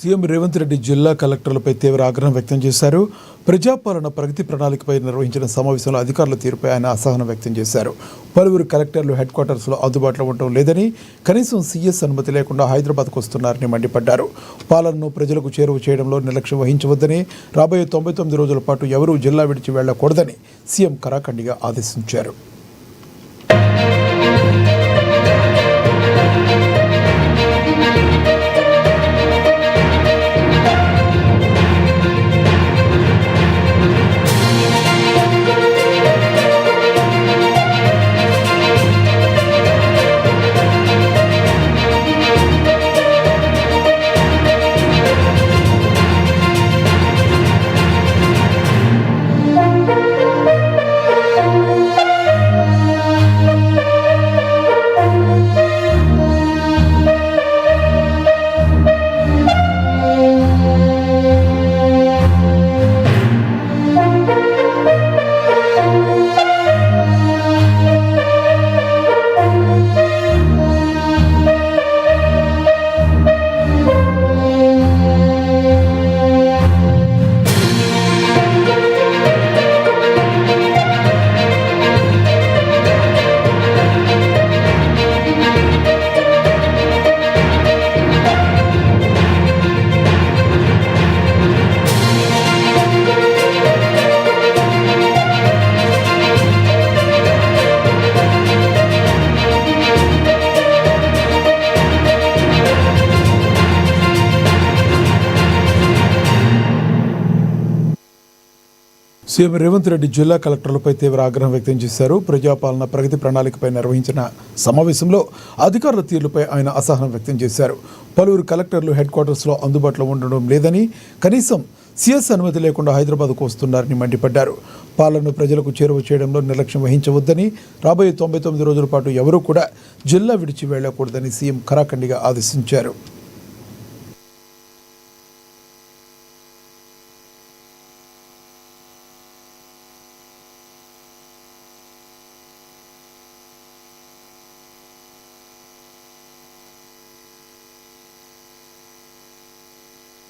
CM Revanth Reddy జిల్లా కలెక్టర్లపై తీవ్ర ఆగ్రహం వ్యక్తం చేశారు. ప్రజాపాలన ప్రగతి ప్రణాళికపై నిర్వహించిన సమావేశంలో అధికారుల తీరుపై ఆయన అసహనం వ్యక్తం చేశారు. పలువురు కలెక్టర్లు హెడ్ క్వార్టర్స్లో అందుబాటులో ఉండటం లేదని, కనీసం సీఎస్ అనుమతి లేకుండా హైదరాబాద్కు వస్తున్నారని మండిపడ్డారు. పాలనను ప్రజలకు చేరువ చేయడంలో నిర్లక్ష్యం వహించవద్దని, రాబోయే 99 రోజుల పాటు ఎవరూ జిల్లా విడిచి వెళ్లకూడదని సీఎం కరాఖండిగా ఆదేశించారు. సీఎం రేవంత్ రెడ్డి జిల్లా కలెక్టర్లపై తీవ్ర ఆగ్రహం వ్యక్తం చేశారు. ప్రజాపాలన ప్రగతి ప్రణాళికపై నిర్వహించిన సమావేశంలో అధికారుల తీరుపై ఆయన అసహనం వ్యక్తం చేశారు. పలువురు కలెక్టర్లు హెడ్ క్వార్టర్స్లో అందుబాటులో ఉండడం లేదని, కనీసం సీఎస్ అనుమతి లేకుండా హైదరాబాద్కు వస్తున్నారని మండిపడ్డారు. పాలనను ప్రజలకు చేరువ చేయడంలో నిర్లక్ష్యం వహించవద్దని, రాబోయే 99 రోజుల పాటు ఎవరూ కూడా జిల్లా విడిచి వెళ్లకూడదని సీఎం కరాఖండిగా ఆదేశించారు.